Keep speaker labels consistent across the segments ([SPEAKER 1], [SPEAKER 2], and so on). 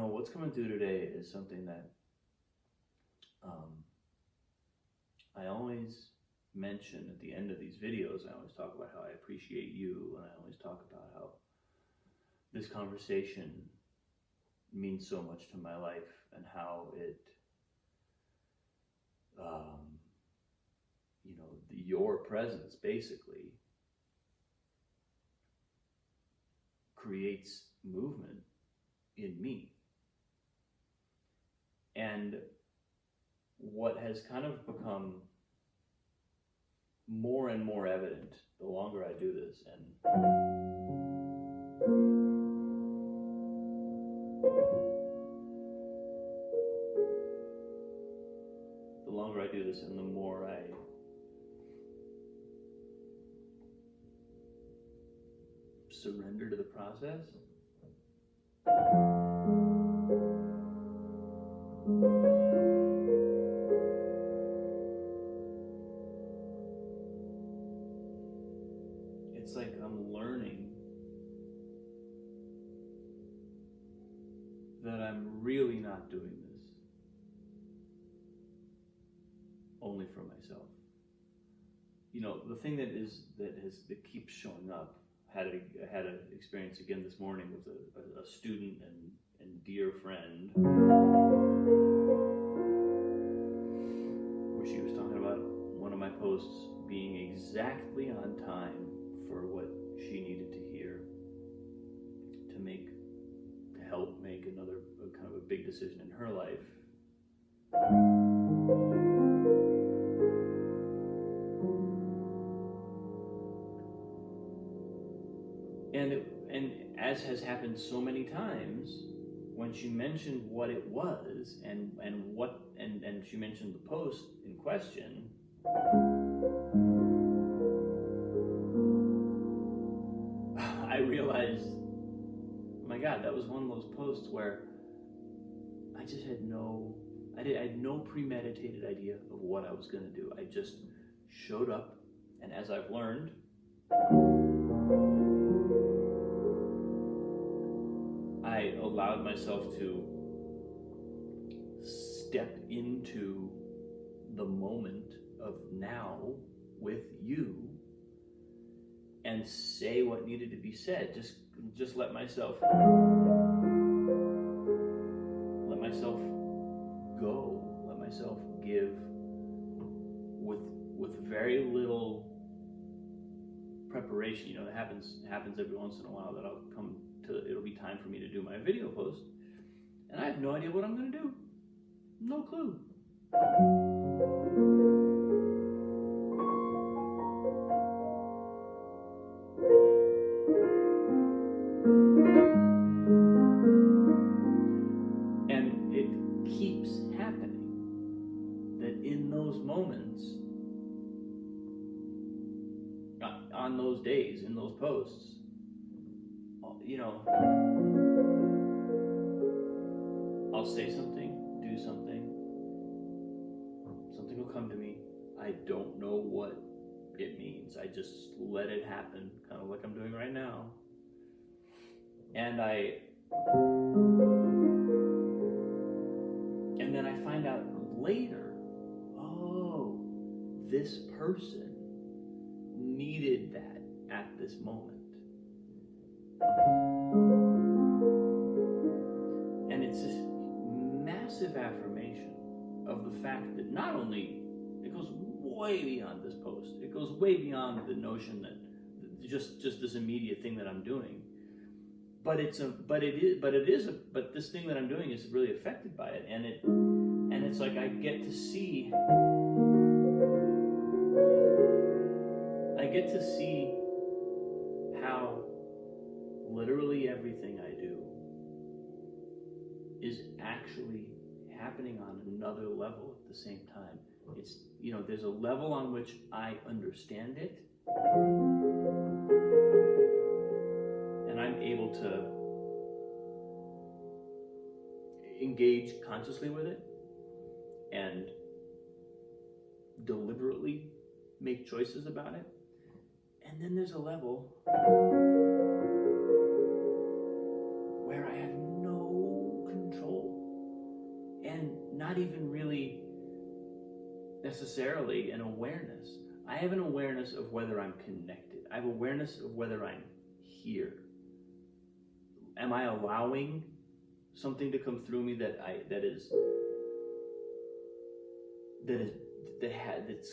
[SPEAKER 1] what's coming through today is something that I always mention at the end of these videos. I always talk about how I appreciate you, and I always talk about how this conversation means so much to my life, and how it, your presence basically creates movement in me. And what has kind of become more and more evident the longer I do this, and and the more I surrender to the process, it's like I'm learning that I'm really not doing this only for myself. The thing that keeps showing up. I had an experience again this morning with a student and dear friend, where she was talking about one of my posts being exactly on time for what she needed to hear to help make another kind of a big decision in her life. And as has happened so many times, when she mentioned what it was and she mentioned the post in question, I realized, oh my God, that was one of those posts where I just had I had no premeditated idea of what I was going to do. I just showed up, and as I've learned, I allowed myself to step into the moment of now with you and say what needed to be said. Just let myself go, let myself give with very little preparation. It happens every once in a while that it'll be time for me to do my video post, and I have no idea what I'm going to do. No clue. And it keeps happening that in those moments, on those days, in those posts, I'll say something, do something will come to me. I don't know what it means. I just let it happen, kind of like I'm doing right now. And then I find out later, oh, this person needed that at this moment. And it's this massive affirmation of the fact that not only it goes way beyond this post, it goes way beyond the notion that just this immediate thing that I'm doing, but this thing that I'm doing is really affected by it, and it's like I get to see how literally everything I do is actually happening on another level at the same time. It's, there's a level on which I understand it, and I'm able to engage consciously with it and deliberately make choices about it. And then there's a level where I have no not even really necessarily an awareness. I have an awareness of whether I'm connected. I have awareness of whether I'm here. Am I allowing something to come through me that's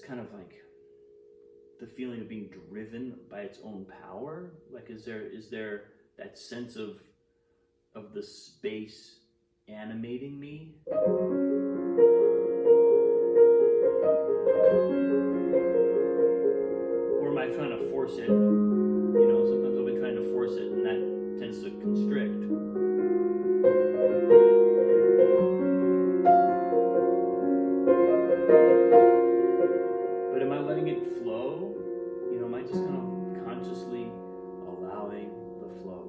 [SPEAKER 1] kind of like the feeling of being driven by its own power? Like, is there that sense of the space animating me? Or am I trying to force it? You know, sometimes I'll be trying to force it, and that tends to constrict. But am I letting it flow? You know, am I just kind of consciously allowing the flow?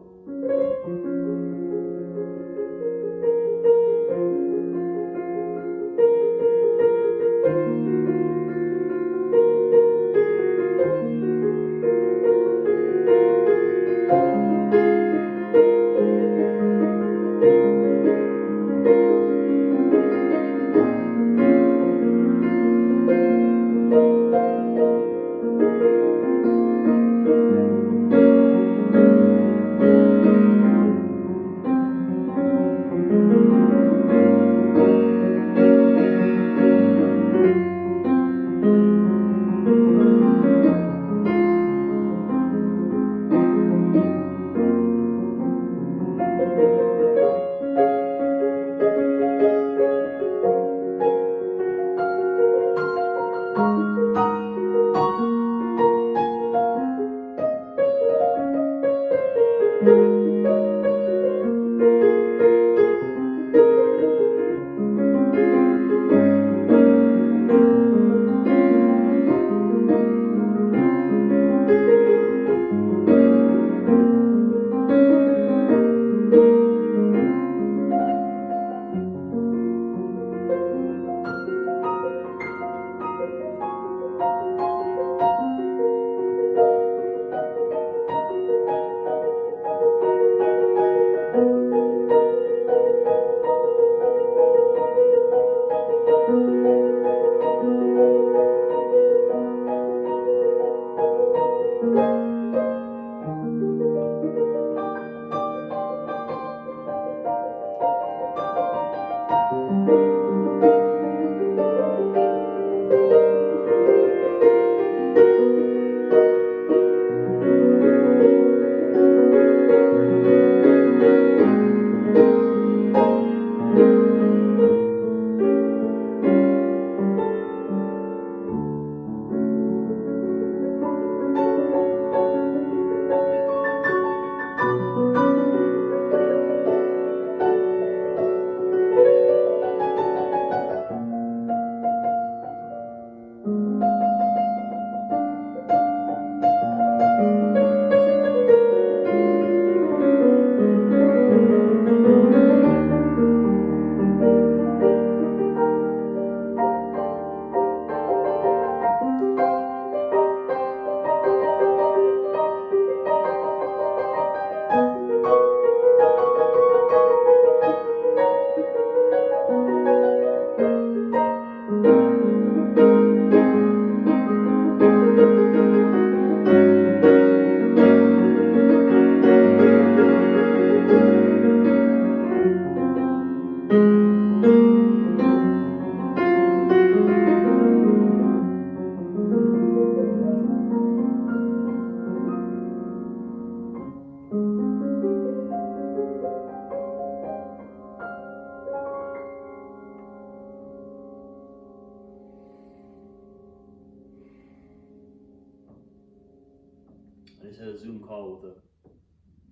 [SPEAKER 1] I just had a Zoom call with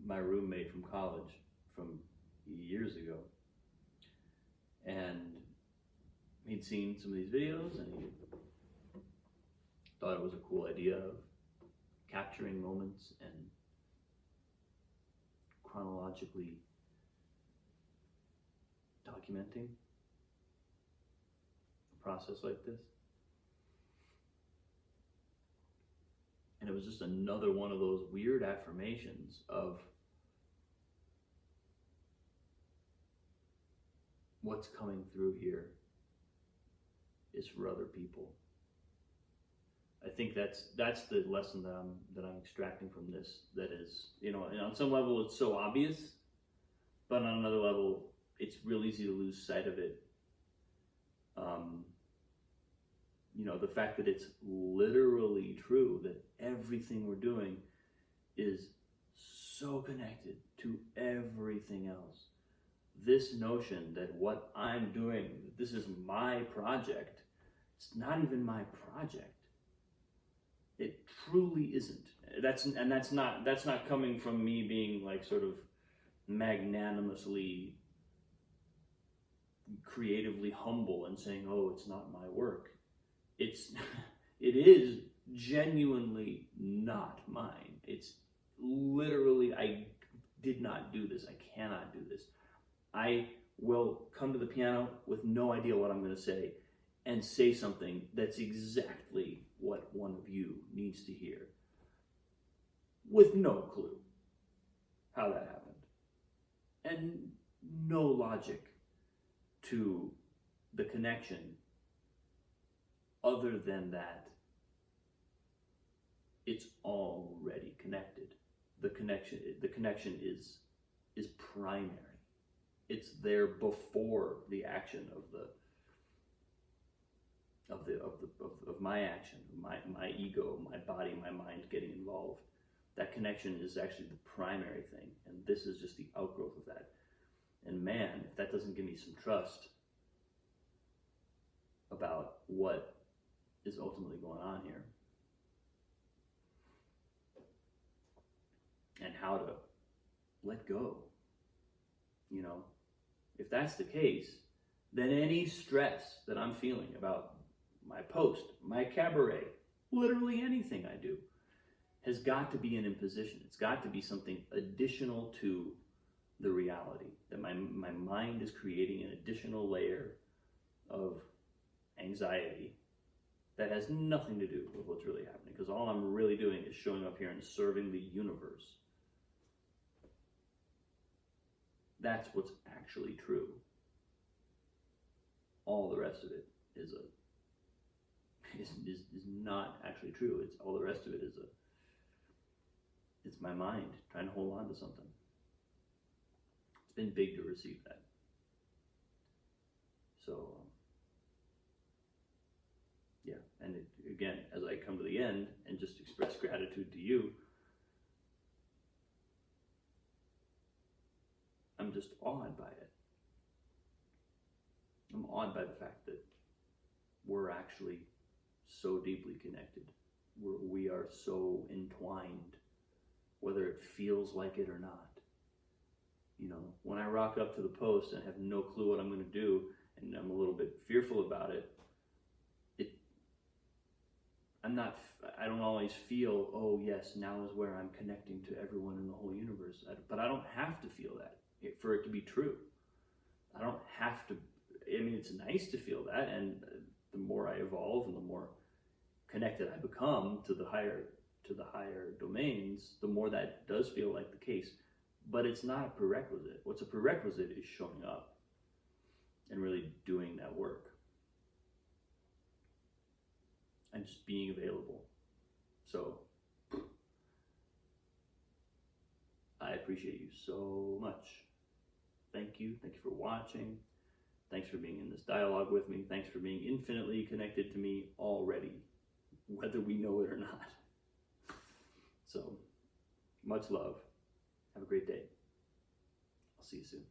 [SPEAKER 1] my roommate from college from years ago, and he'd seen some of these videos and he thought it was a cool idea of capturing moments and chronologically documenting a process like this. And it was just another one of those weird affirmations of what's coming through here is for other people. I think that's the lesson that I'm extracting from this. That is, and on some level it's so obvious, but on another level it's real easy to lose sight of it. The fact that it's literally true that everything we're doing is so connected to everything else. This notion that what I'm doing, this is my project, it's not even my project. It truly isn't. That's not coming from me being like sort of magnanimously, creatively humble and saying, "Oh, it's not my work." It is genuinely not mine. It's literally, I did not do this. I cannot do this. I will come to the piano with no idea what I'm going to say and say something that's exactly what one of you needs to hear, with no clue how that happened, and no logic to the connection other than that it's already connected. The connection is primary. It's there before the action of my action, my ego, my body, my mind getting involved. That connection is actually the primary thing, and this is just the outgrowth of that. And man, if that doesn't give me some trust about what is ultimately going on here and how to let go, if that's the case, then any stress that I'm feeling about my post, my cabaret, literally anything I do, has got to be an imposition. It's got to be something additional to the reality, that my mind is creating an additional layer of anxiety that has nothing to do with what's really happening, because all I'm really doing is showing up here and serving the universe. That's what's actually true. All the rest of it is not actually true. It's all the rest of it is it's my mind trying to hold on to something. It's been big to receive that. So yeah, and again, as I come to the end and just express gratitude to you, I'm just awed by it. I'm awed by the fact that we're actually so deeply connected. We are so entwined, whether it feels like it or not. When I rock up to the post and have no clue what I'm going to do, and I'm a little bit fearful about it, I don't always feel, oh yes, now is where I'm connecting to everyone in the whole universe. But I don't have to feel that for it to be true. I don't have to. It's nice to feel that, and the more I evolve and the more connected I become to the higher domains, the more that does feel like the case. But it's not a prerequisite. What's a prerequisite is showing up and really doing that work and just being available. So I appreciate you so much. Thank you. Thank you for watching. Thanks for being in this dialogue with me. Thanks for being infinitely connected to me already, whether we know it or not. So much love. Have a great day. I'll see you soon.